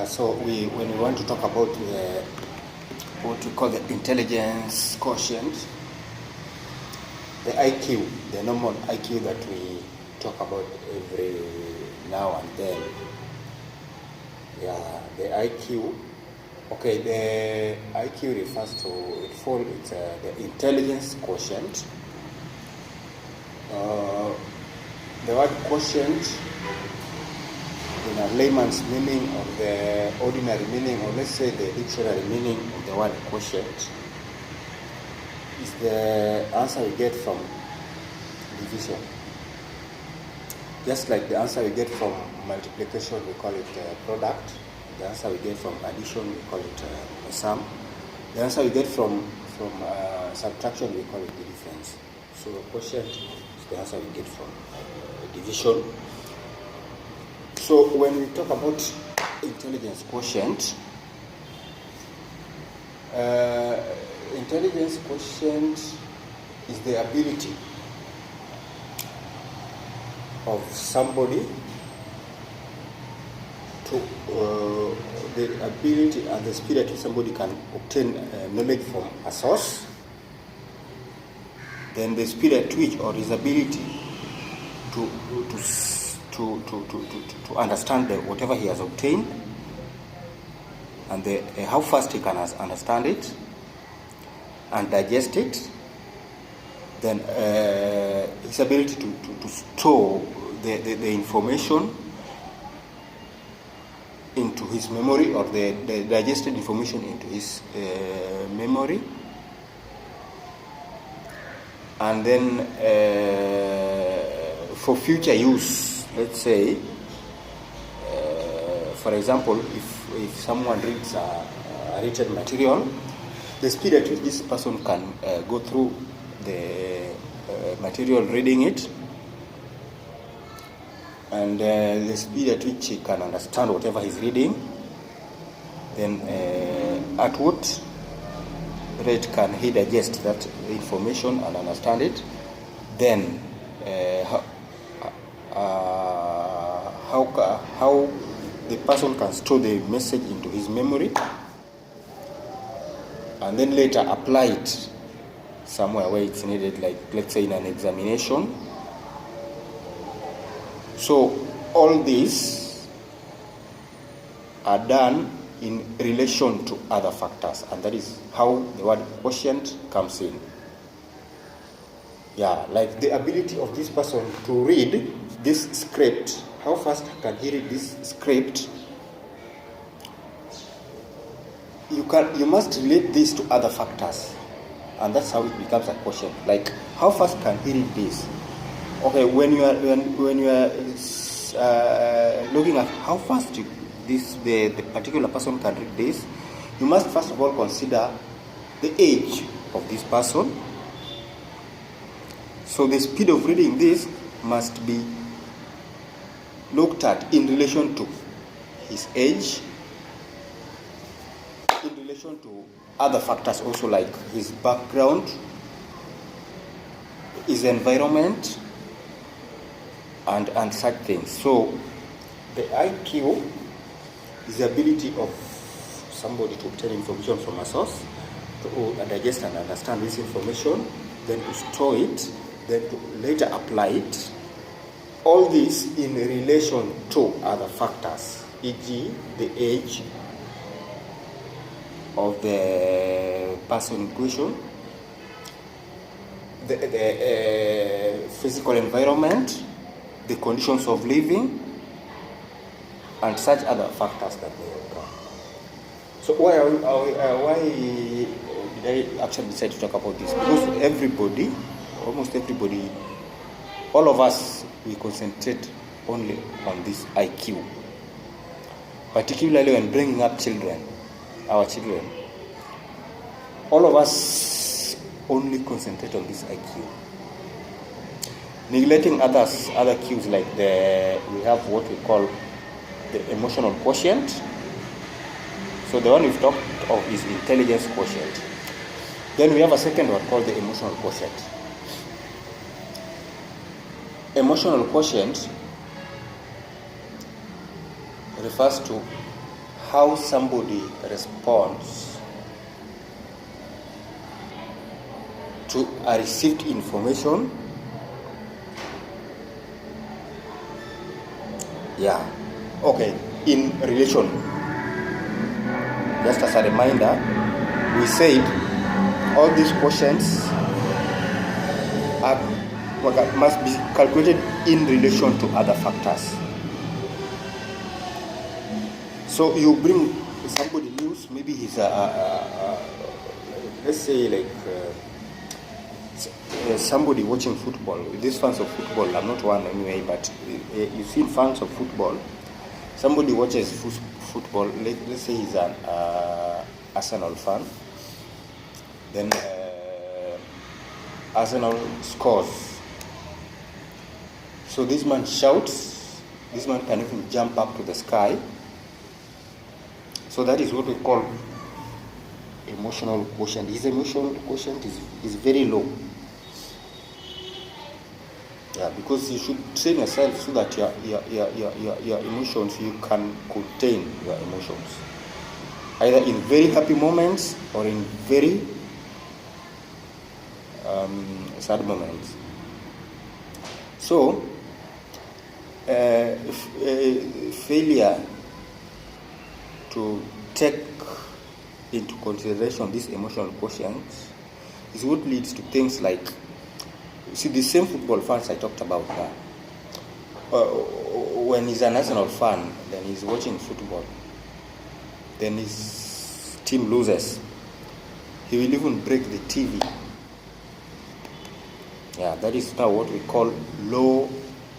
So when we want to talk about what we call the intelligence quotient, the IQ, the normal IQ that we talk about every now and then. Yeah, the IQ. Okay, the IQ refers to it's the intelligence quotient. The word quotient, in a layman's meaning, or the ordinary meaning, or let's say the dictionary meaning of the word quotient, is the answer we get from division. Just like the answer we get from multiplication, we call it product. The answer we get from addition, we call it sum. The answer we get from subtraction, we call it the difference. So quotient is the answer we get from division. So when we talk about intelligence quotient, intelligence quotient is the ability of somebody to the ability and the speed at which somebody can obtain knowledge from a source, then the speed at which, or his ability to understand whatever he has obtained, and how fast he can understand it and digest it, then his ability to store the information into his memory, or the digested information into his memory, and then for future use. Let's say, for example, if someone reads a written material, the speed at which this person can go through the material reading it, and the speed at which he can understand whatever he's reading, then at what rate can he digest that information and understand it, then how the person can store the message into his memory and then later apply it somewhere where it's needed, like let's say in an examination. So all these are done in relation to other factors, and that is how the word quotient comes in. Yeah, like the ability of this person to read this script. How fast can he read this script? You must relate this to other factors, and that's how it becomes a quotient. Like, how fast can he read this? Okay, when you are looking at how fast the particular person can read this, you must first of all consider the age of this person. So the speed of reading this must be looked at in relation to his age, in relation to other factors also, like his background, his environment, and such things. So the IQ is the ability of somebody to obtain information from a source, to digest and understand this information, then to store it, then to later apply it. All this in relation to other factors, e.g. the age of the person in question, the physical environment, the conditions of living, and such other factors that may occur. So why did I actually decide to talk about this? Because everybody, almost everybody, all of us, we concentrate only on this IQ, particularly when bringing up our children. All of us only concentrate on this IQ, neglecting other cues, like we have what we call the emotional quotient. So the one we've talked of is intelligence quotient. Then we have a second one called the emotional quotient. Emotional quotient refers to how somebody responds to a received information. Yeah, okay, in relation, just as a reminder, we said all these questions must be calculated in relation to other factors. So you bring somebody news, maybe he's let's say like somebody watching football. These fans of football, I'm not one anyway, but you've seen fans of football. Somebody watches football, let's say he's an Arsenal fan. Then Arsenal scores. So this man shouts, this man can even jump up to the sky. So that is what we call emotional quotient. His emotional quotient is very low. Yeah, because you should train yourself so that your emotions, you can contain your emotions. Either in very happy moments or in very sad moments. So, failure to take into consideration this emotional quotient is what leads to things like, you see, the same football fans I talked about now. When he's an Arsenal fan, then he's watching football, then his team loses, he will even break the TV. Yeah, that is now what we call low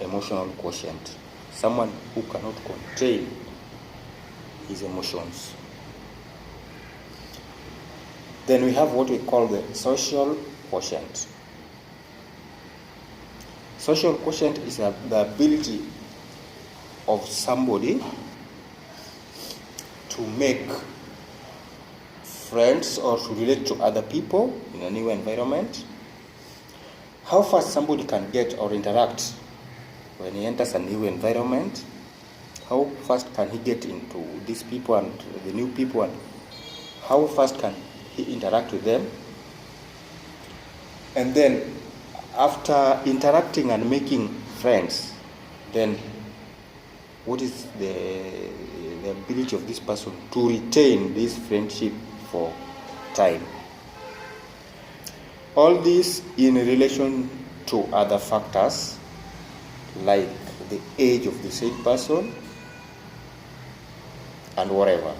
emotional quotient. Someone who cannot contain his emotions. Then we have what we call the social quotient. Social quotient is the ability of somebody to make friends or to relate to other people in a new environment. How fast somebody can get or interact when he enters a new environment. How fast can he get into these people and the new people, and how fast can he interact with them? And then after interacting and making friends, then what is the ability of this person to retain this friendship for time? All this in relation to other factors like the age of the said person and whatever.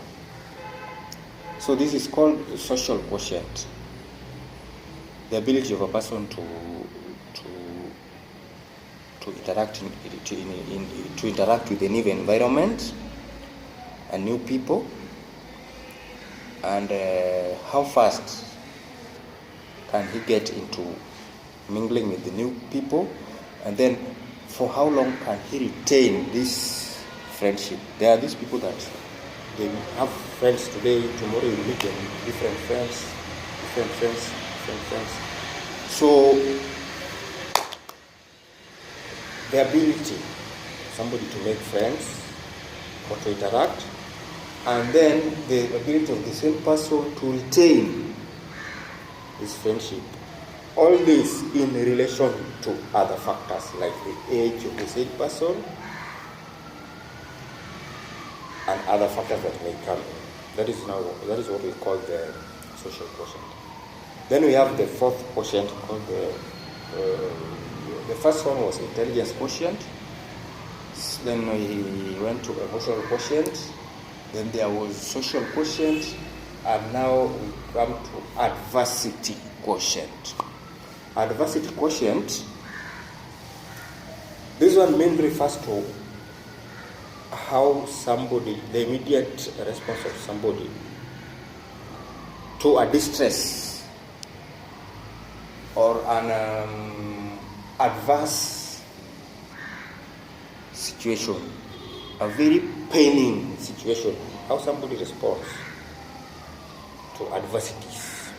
So this is called the social quotient. The ability of a person to interact to interact with a new environment and new people, and how fast can he get into mingling with the new people, and then for how long can he retain this friendship? There are these people that they have friends today, tomorrow you meet them, different friends. So the ability somebody to make friends or to interact, and then the ability of the same person to retain this friendship. All this in relation to other factors like the age of the said person and other factors that may come in. That is what we call the social quotient. Then we have the fourth quotient called the first one was intelligence quotient. Then we went to emotional quotient. Then there was social quotient, and now we come to adversity quotient. Adversity quotient, this one mainly refers to how somebody, the immediate response of somebody to a distress or an adverse situation, a very paining situation, how somebody responds to adversities,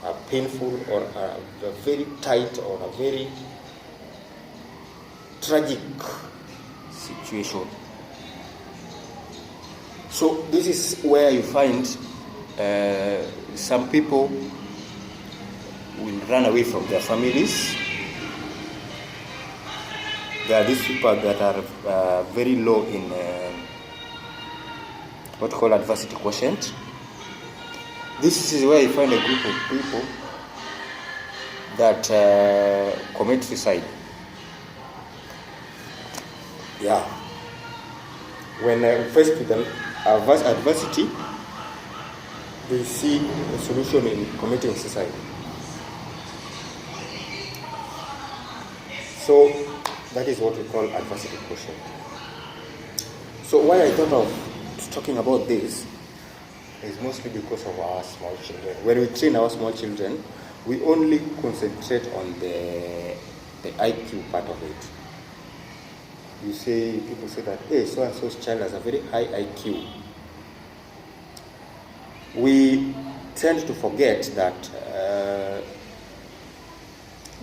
a painful or a very tight or a very tragic situation. So this is where you find some people will run away from their families. There are these people that are very low in what we call adversity quotient. This is where you find a group of people that commit suicide. Yeah. When faced with an adversity, they see a solution in committing suicide. So that is what we call adversity quotient. So why I thought of talking about this is mostly because of our small children. When we train our small children, we only concentrate on the IQ part of it. People say that, hey, so-and-so's child has a very high IQ. We tend to forget that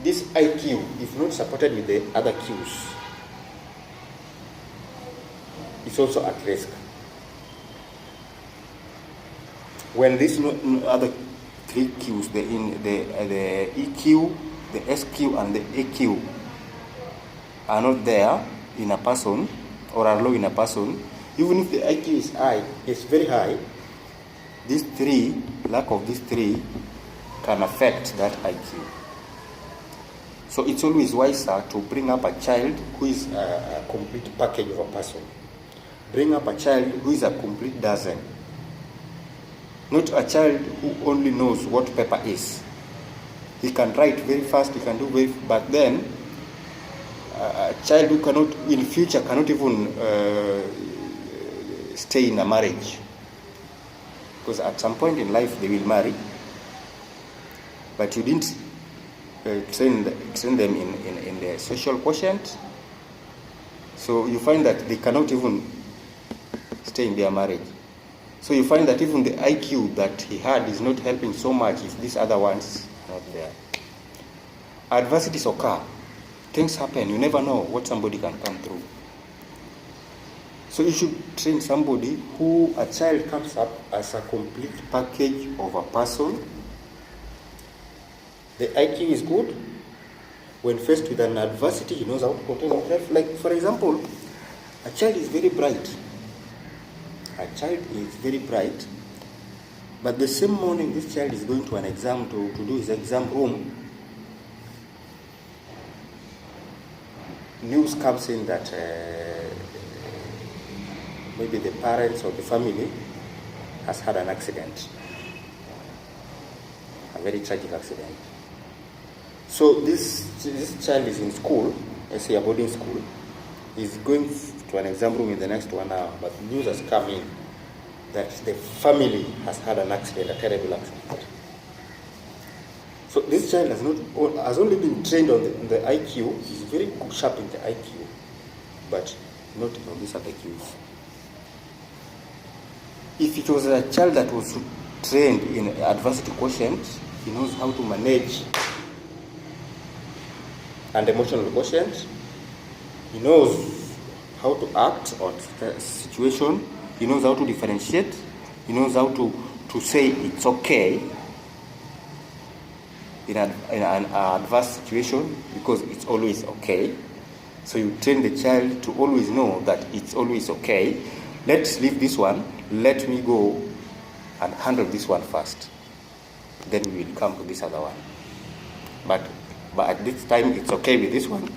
this IQ, if not supported with the other Qs, is also at risk. When these other three Qs, the EQ, the SQ, and the AQ are not there in a person, or are low in a person, even if the IQ is high, it's very high, lack of these three can affect that IQ. So it's always wiser to bring up a child who is a complete package of a person. Bring up a child who is a complete dozen. Not a child who only knows what paper is. He can write very fast, he can do very, but then a child who cannot, in future, cannot even stay in a marriage. Because at some point in life they will marry, but you didn't train them in the social quotient. So you find that they cannot even stay in their marriage. So you find that even the IQ that he had is not helping so much if these other ones are not there. Adversities occur. Things happen. You never know what somebody can come through. So you should train somebody who a child comes up as a complete package of a person. The IQ is good. When faced with an adversity, he knows how to contain himself. Like, for example, a child is very bright. But the same morning this child is going to an exam to do his exam home, news comes in that maybe the parents or the family has had an accident, a very tragic accident. So this child is in school, let's say a boarding school, is going to an exam room in the next 1 hour, but news has come in that the family has had an accident, a terrible accident. So this child has only been trained on the IQ. He's very sharp in the IQ, but not on these other IQs. If it was a child that was trained in adversity quotient, he knows how to manage and emotional quotient. He knows how to act on the situation. He knows how to differentiate. He knows how to say it's okay in an adverse situation, because it's always okay. So you train the child to always know that it's always okay. Let's leave this one. Let me go and handle this one first. Then we will come to this other one. But at this time, it's okay with this one.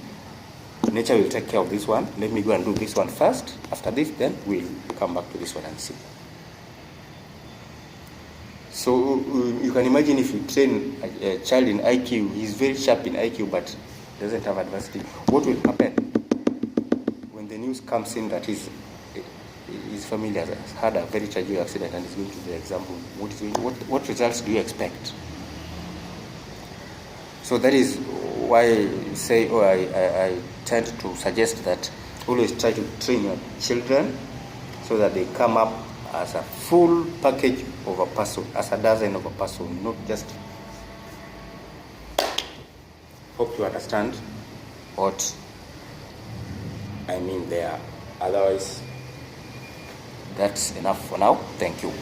Nature will take care of this one. Let me go and do this one first. After this, then we'll come back to this one and see. So you can imagine if you train a child in IQ, he's very sharp in IQ, but doesn't have adversity. What will happen when the news comes in that his family has had a very tragic accident and is going to the exam room? What results do you expect? So that is why I tend to suggest that always try to train your children so that they come up as a full package of a person, as a dozen of a person, not just. Hope you understand what I mean there. Otherwise, That's enough for now. Thank you.